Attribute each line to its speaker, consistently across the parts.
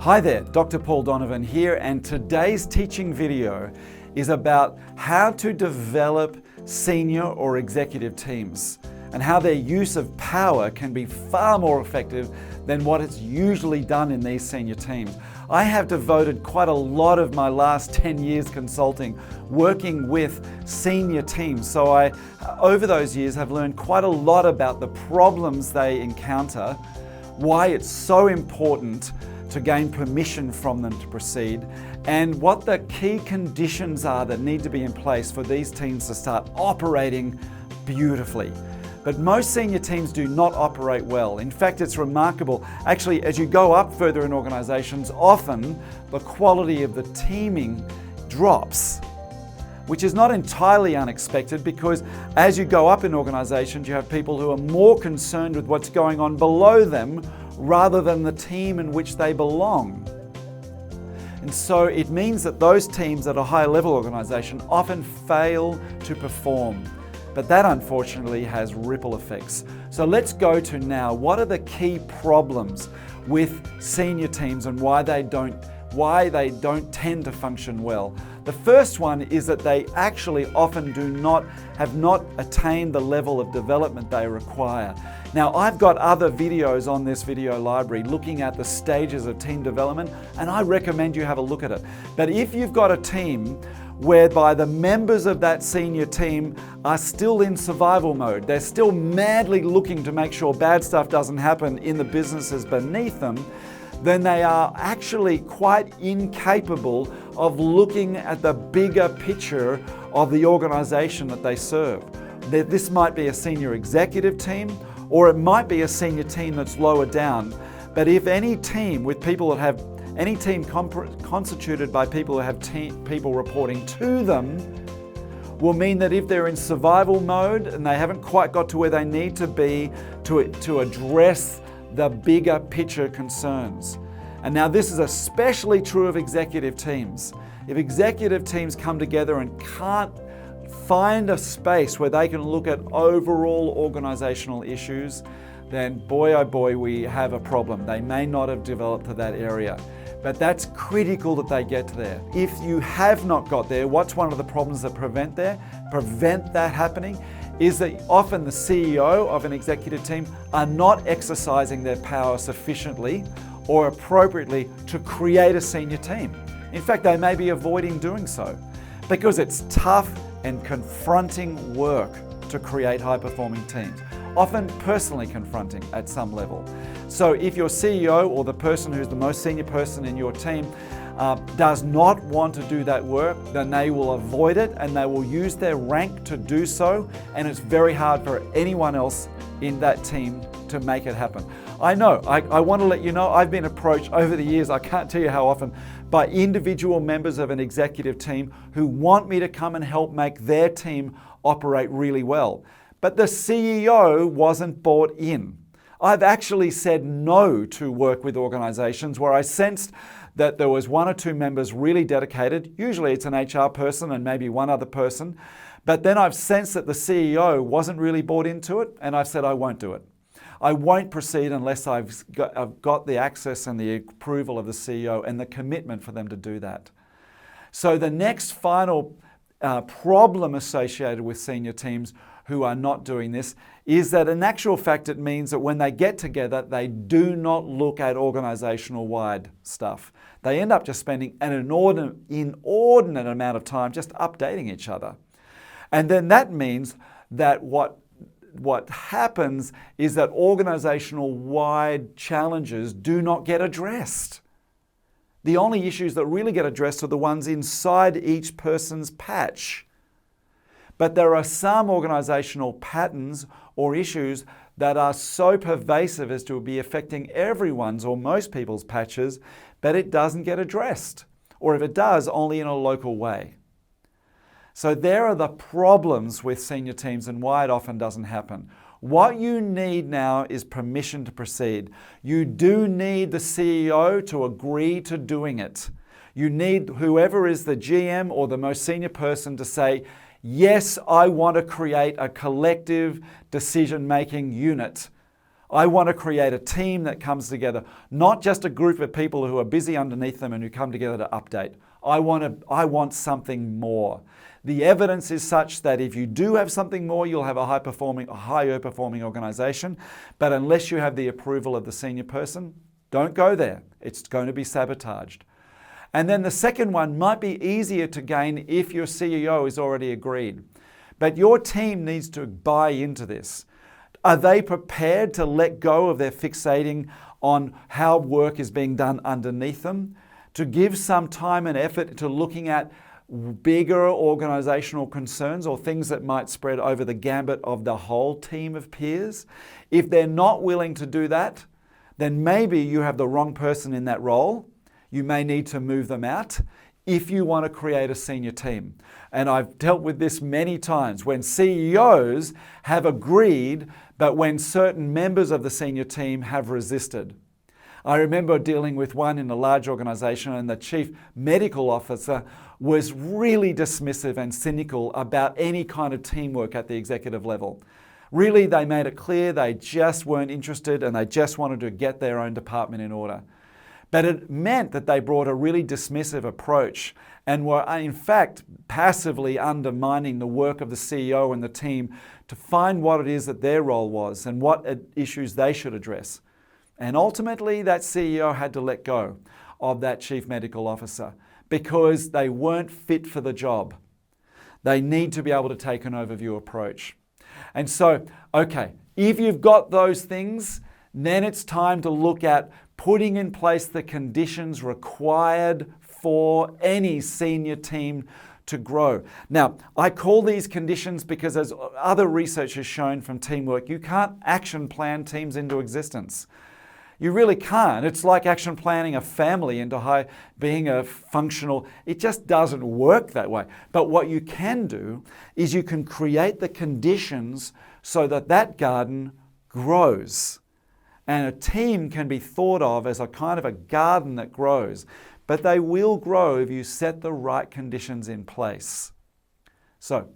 Speaker 1: Hi there, Dr. Paul Donovan here, and today's teaching video is about how to develop senior or executive teams and how their use of power can be far more effective than what is usually done in these senior teams. I have devoted quite a lot of my last 10 years consulting working with senior teams, so I, over those years, have learned quite a lot about the problems they encounter, why it's so important to gain permission from them to proceed, and what the key conditions are that need to be in place for these teams to start operating beautifully. But most senior teams do not operate well. In fact, it's remarkable. Actually, as you go up further in organizations, often the quality of the teaming drops, which is not entirely unexpected because as you go up in organizations, you have people who are more concerned with what's going on below them rather than the team in which they belong. And so it means that those teams at a higher level organization often fail to perform. But that unfortunately has ripple effects. So let's go to now, what are the key problems with senior teams and why they don't tend to function well? The first one is that they actually often have not attained the level of development they require. Now, I've got other videos on this video library looking at the stages of team development, and I recommend you have a look at it. But if you've got a team whereby the members of that senior team are still in survival mode, they're still madly looking to make sure bad stuff doesn't happen in the businesses beneath them, then they are actually quite incapable of looking at the bigger picture of the organization that they serve. This might be a senior executive team, or it might be a senior team that's lower down. But if any team with people that have any team constituted by people who have people reporting to them will mean that if they're in survival mode and they haven't quite got to where they need to be to address the bigger picture concerns. And now this is especially true of executive teams. If executive teams come together and can't find a space where they can look at overall organizational issues, then boy oh boy, we have a problem. They may not have developed to that area. But that's critical that they get there. If you have not got there, what's one of the problems that prevent that happening? Is that often the CEO of an executive team are not exercising their power sufficiently or appropriately to create a senior team. In fact, they may be avoiding doing so because it's tough and confronting work to create high-performing teams, often personally confronting at some level. So if your CEO or the person who's the most senior person in your team does not want to do that work, then they will avoid it and they will use their rank to do so, and it's very hard for anyone else in that team to make it happen. I know, I want to let you know, I've been approached over the years, I can't tell you how often, by individual members of an executive team who want me to come and help make their team operate really well. But the CEO wasn't bought in. I've actually said no to work with organizations where I sensed that there was one or two members really dedicated. Usually it's an HR person and maybe one other person. But then I've sensed that the CEO wasn't really bought into it, and I've said I won't do it. I won't proceed unless I've got the access and the approval of the CEO and the commitment for them to do that. So the next final problem associated with senior teams who are not doing this is that in actual fact it means that when they get together they do not look at organizational wide stuff. They end up just spending an inordinate amount of time just updating each other. And then that means that what happens is that organizational wide challenges do not get addressed. The only issues that really get addressed are the ones inside each person's patch. But there are some organizational patterns or issues that are so pervasive as to be affecting everyone's or most people's patches, but it doesn't get addressed. Or if it does, only in a local way. So there are the problems with senior teams and why it often doesn't happen. What you need now is permission to proceed. You do need the CEO to agree to doing it. You need whoever is the GM or the most senior person to say, yes, I want to create a collective decision-making unit I want to create a team that comes together, not just a group of people who are busy underneath them and who come together to update. I want something more. The evidence is such that if you do have something more, you'll have a higher performing organization. But unless you have the approval of the senior person, don't go there. It's going to be sabotaged. And then the second one might be easier to gain if your CEO is already agreed. But your team needs to buy into this. Are they prepared to let go of their fixating on how work is being done underneath them, to give some time and effort to looking at bigger organizational concerns or things that might spread over the gambit of the whole team of peers? If they're not willing to do that, then maybe you have the wrong person in that role. You may need to move them out if you want to create a senior team. And I've dealt with this many times when CEOs have agreed, but when certain members of the senior team have resisted. I remember dealing with one in a large organization, and the chief medical officer was really dismissive and cynical about any kind of teamwork at the executive level. Really, they made it clear they just weren't interested and they just wanted to get their own department in order. But it meant that they brought a really dismissive approach and were in fact passively undermining the work of the CEO and the team to find what it is that their role was and what issues they should address. And ultimately that CEO had to let go of that chief medical officer because they weren't fit for the job. They need to be able to take an overview approach. And so, okay, if you've got those things, then it's time to look at putting in place the conditions required for any senior team to grow. Now, I call these conditions because as other research has shown from teamwork, you can't action plan teams into existence. You really can't. It's like action planning a family into being a functional, it just doesn't work that way. But what you can do is you can create the conditions so that that garden grows. And a team can be thought of as a kind of a garden that grows. But they will grow if you set the right conditions in place. So,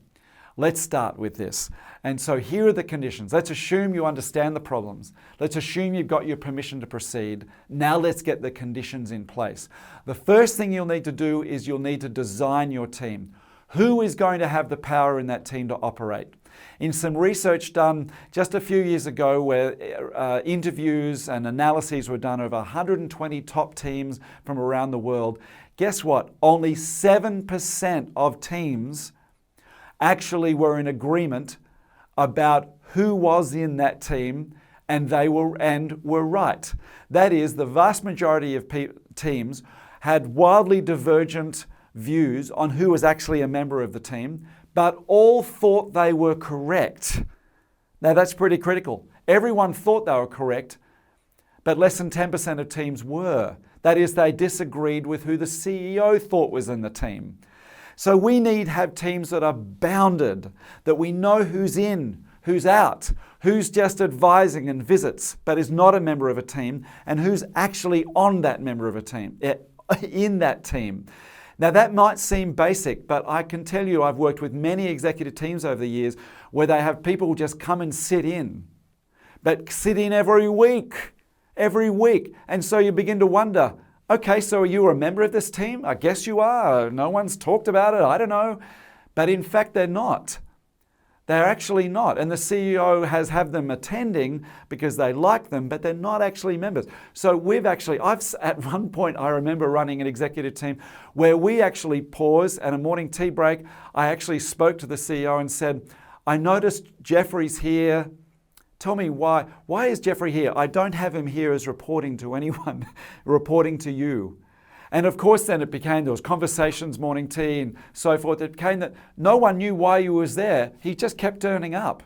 Speaker 1: let's start with this. And so here are the conditions. Let's assume you understand the problems. Let's assume you've got your permission to proceed. Now let's get the conditions in place. The first thing you'll need to do is you'll need to design your team. Who is going to have the power in that team to operate? In some research done just a few years ago where interviews and analyses were done over 120 top teams from around the world, guess what? Only 7% of teams actually were in agreement about who was in that team, and they were right. That is, the vast majority of teams had wildly divergent views on who was actually a member of the team, but all thought they were correct. Now that's pretty critical. Everyone thought they were correct, but less than 10% of teams were. That is, they disagreed with who the CEO thought was in the team. So we need to have teams that are bounded, that we know who's in, who's out, who's just advising and visits, but is not a member of a team, and who's actually on that member of a team, in that team. Now that might seem basic, but I can tell you I've worked with many executive teams over the years where they have people just come and sit in, but sit in every week. And so you begin to wonder, okay, so are you a member of this team? I guess you are. No one's talked about it. I don't know. But in fact, they're not. They're actually not. And the CEO has them attending because they like them, but they're not actually members. So at one point, I remember running an executive team where we actually paused at a morning tea break. I actually spoke to the CEO and said, I noticed Jeffrey's here. Tell me why. Why is Jeffrey here? I don't have him here as reporting to anyone, reporting to you. And of course then there was conversations, morning tea and so forth. It became that no one knew why he was there. He just kept turning up.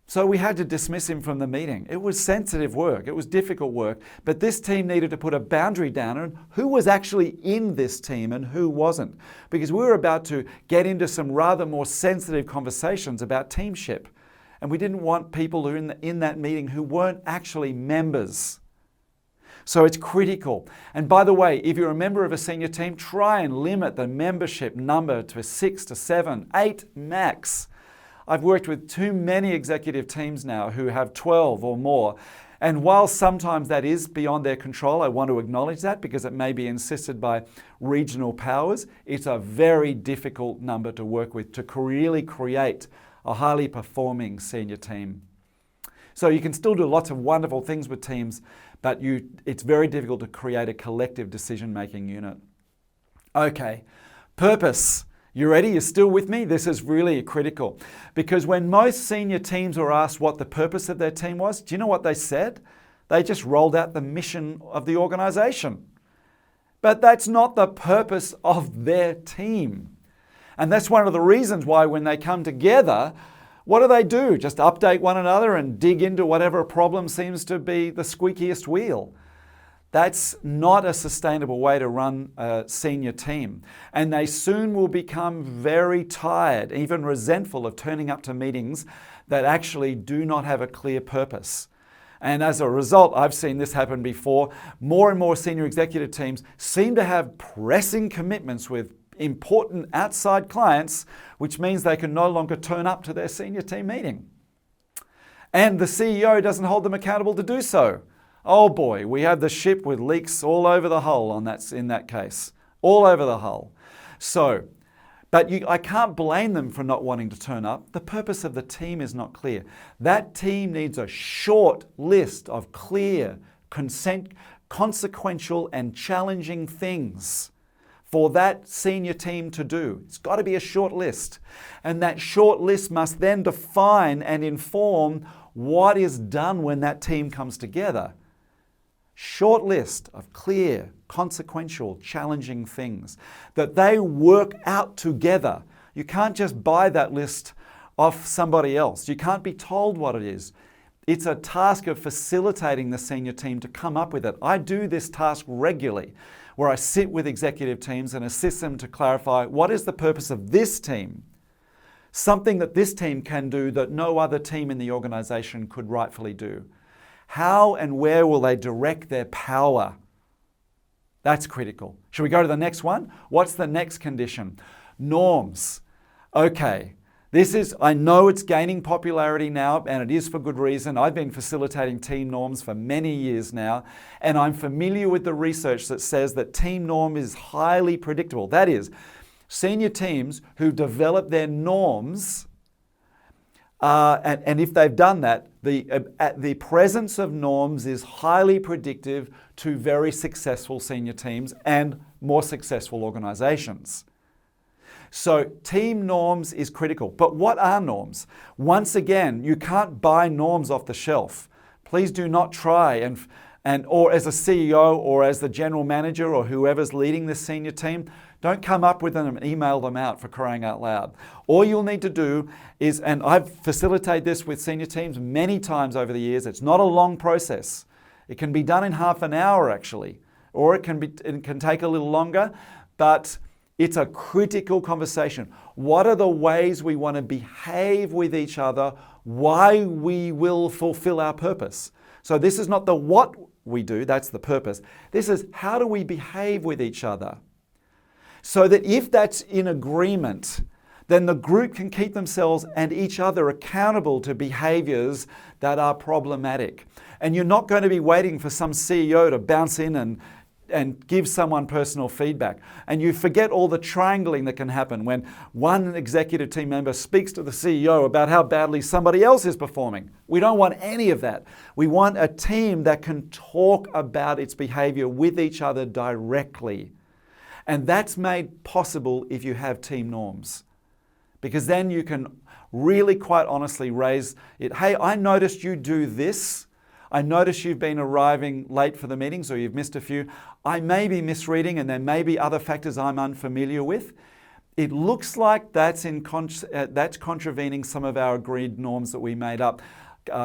Speaker 1: So we had to dismiss him from the meeting. It was sensitive work. It was difficult work. But this team needed to put a boundary down on who was actually in this team and who wasn't. Because we were about to get into some rather more sensitive conversations about teamship. And we didn't want people who were in that meeting who weren't actually members. So it's critical. And by the way, if you're a member of a senior team, try and limit the membership number to 6 to 7, 8 max. I've worked with too many executive teams now who have 12 or more. And while sometimes that is beyond their control, I want to acknowledge that because it may be insisted by regional powers, it's a very difficult number to work with to really create a highly performing senior team. So you can still do lots of wonderful things with teams, but it's very difficult to create a collective decision-making unit. Okay, purpose. You ready? You're still with me? This is really critical because when most senior teams were asked what the purpose of their team was, do you know what they said? They just rolled out the mission of the organization. But that's not the purpose of their team. And that's one of the reasons why when they come together, what do? Just update one another and dig into whatever problem seems to be the squeakiest wheel. That's not a sustainable way to run a senior team. And they soon will become very tired, even resentful of turning up to meetings that actually do not have a clear purpose. And as a result, I've seen this happen before. More and more senior executive teams seem to have pressing commitments with important outside clients, which means they can no longer turn up to their senior team meeting. And the CEO doesn't hold them accountable to do so. Oh boy, we have the ship with leaks all over the hull in that case. All over the hull. But I can't blame them for not wanting to turn up. The purpose of the team is not clear. That team needs a short list of clear, consequential and challenging things for that senior team to do. It's got to be a short list. And that short list must then define and inform what is done when that team comes together. Short list of clear, consequential, challenging things that they work out together. You can't just buy that list off somebody else. You can't be told what it is. It's a task of facilitating the senior team to come up with it. I do this task regularly, where I sit with executive teams and assist them to clarify what is the purpose of this team, something that this team can do that no other team in the organization could rightfully do. How and where will they direct their power? That's critical. Should we go to the next one? What's the next condition? Norms. Okay, I know it's gaining popularity now, and it is for good reason. I've been facilitating team norms for many years now, and I'm familiar with the research that says that team norm is highly predictable. That is, senior teams who develop their norms, and if they've done that, the presence of norms is highly predictive to very successful senior teams and more successful organizations. So team norms is critical. But what are norms? Once again, you can't buy norms off the shelf. Please do not try or as a CEO or as the general manager or whoever's leading this senior team, don't come up with them and email them out, for crying out loud. All you'll need to do is, and I've facilitated this with senior teams many times over the years, it's not a long process. It can be done in half an hour actually, or it can take a little longer, but it's a critical conversation. What are the ways we want to behave with each other, why we will fulfill our purpose? So this is not the what we do, that's the purpose. This is how do we behave with each other? So that if that's in agreement, then the group can keep themselves and each other accountable to behaviors that are problematic. And you're not going to be waiting for some CEO to bounce in and give someone personal feedback. And you forget all the triangling that can happen when one executive team member speaks to the CEO about how badly somebody else is performing. We don't want any of that. We want a team that can talk about its behavior with each other directly. And that's made possible if you have team norms. Because then you can really quite honestly raise it. Hey, I noticed you do this. I notice you've been arriving late for the meetings or you've missed a few. I may be misreading and there may be other factors I'm unfamiliar with. It looks like that's contravening some of our agreed norms that we made up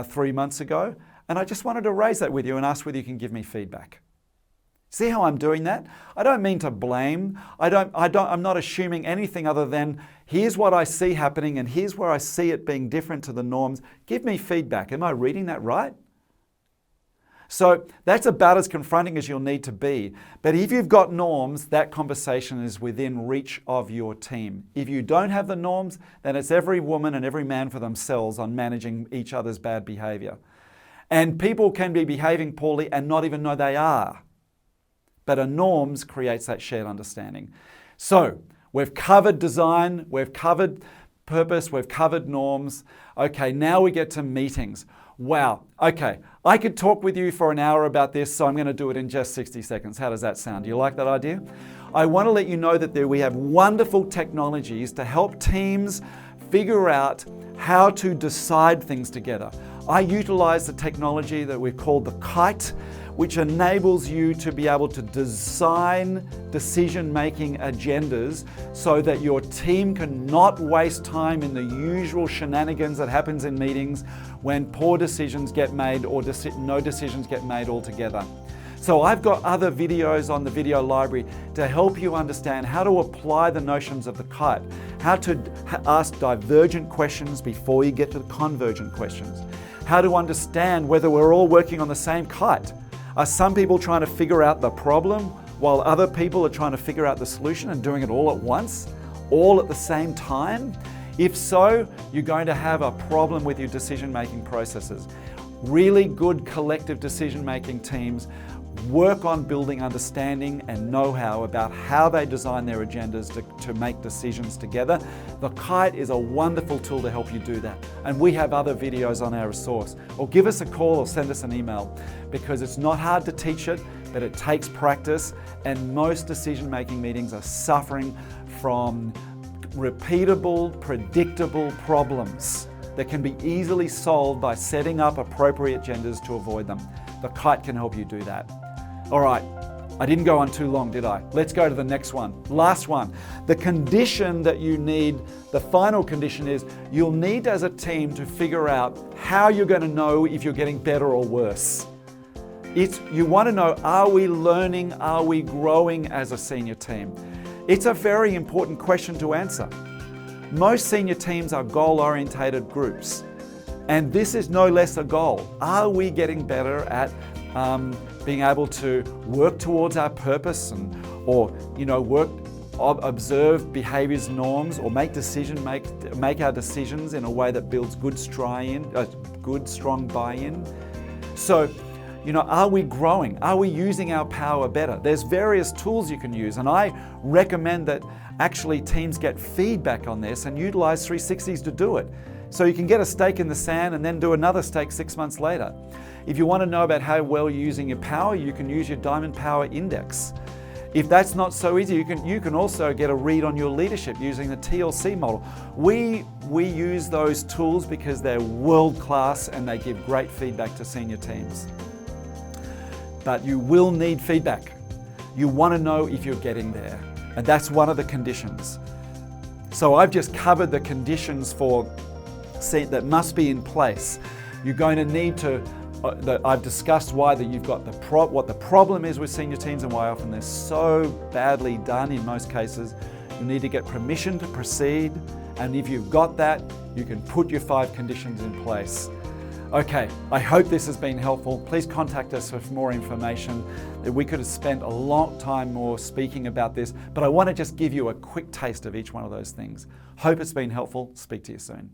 Speaker 1: 3 months ago. And I just wanted to raise that with you and ask whether you can give me feedback. See how I'm doing that? I don't mean to blame. I'm not assuming anything other than here's what I see happening and here's where I see it being different to the norms. Give me feedback. Am I reading that right? So that's about as confronting as you'll need to be. But if you've got norms, that conversation is within reach of your team. If you don't have the norms, then it's every woman and every man for themselves on managing each other's bad behavior. And people can be behaving poorly and not even know they are. But a norms creates that shared understanding. So we've covered design, we've covered purpose, we've covered norms. Okay, now we get to meetings. Wow, okay, I could talk with you for an hour about this, so I'm going to do it in just 60 seconds. How does that sound? Do you like that idea? I want to let you know that we have wonderful technologies to help teams figure out how to decide things together. I utilize the technology that we've called the KITE, which enables you to be able to design decision-making agendas so that your team can not waste time in the usual shenanigans that happens in meetings when poor decisions get made or no decisions get made altogether. So I've got other videos on the video library to help you understand how to apply the notions of the KITE, how to ask divergent questions before you get to the convergent questions, how to understand whether we're all working on the same KITE. Are some people trying to figure out the problem while other people are trying to figure out the solution and doing it all at once, all at the same time? If so, you're going to have a problem with your decision-making processes. Really good collective decision-making teams work on building understanding and know-how about how they design their agendas to make decisions together. The KITE is a wonderful tool to help you do that. And we have other videos on our resource. Or give us a call or send us an email, because it's not hard to teach it, but it takes practice, and most decision-making meetings are suffering from repeatable, predictable problems that can be easily solved by setting up appropriate agendas to avoid them. The KITE can help you do that. All right, I didn't go on too long, did I? Let's go to the next one. Last one. The condition that you need, the final condition is you'll need as a team to figure out how you're going to know if you're getting better or worse. You want to know, are we learning, are we growing as a senior team? It's a very important question to answer. Most senior teams are goal-orientated groups, and this is no less a goal. Are we getting better at being able to work towards our purpose or observe behaviors, norms, or make our decisions in a way that builds good, strong buy-in? So, are we growing? Are we using our power better? There's various tools you can use, and I recommend that actually teams get feedback on this and utilize 360s to do it. So you can get a stake in the sand and then do another stake 6 months later. If you want to know about how well you're using your power, you can use your Diamond Power Index. If that's not so easy, you can also get a read on your leadership using the TLC model. We use those tools because they're world-class and they give great feedback to senior teams. But you will need feedback. You want to know if you're getting there, and that's one of the conditions. So I've just covered the conditions that must be in place. You're going to need to, I've discussed why that you've got what the problem is with senior teams and why often they're so badly done in most cases. You need to get permission to proceed, and if you've got that, you can put your 5 conditions in place. Okay, I hope this has been helpful. Please contact us for more information. We could have spent a long time more speaking about this, but I want to just give you a quick taste of each one of those things. Hope it's been helpful. Speak to you soon.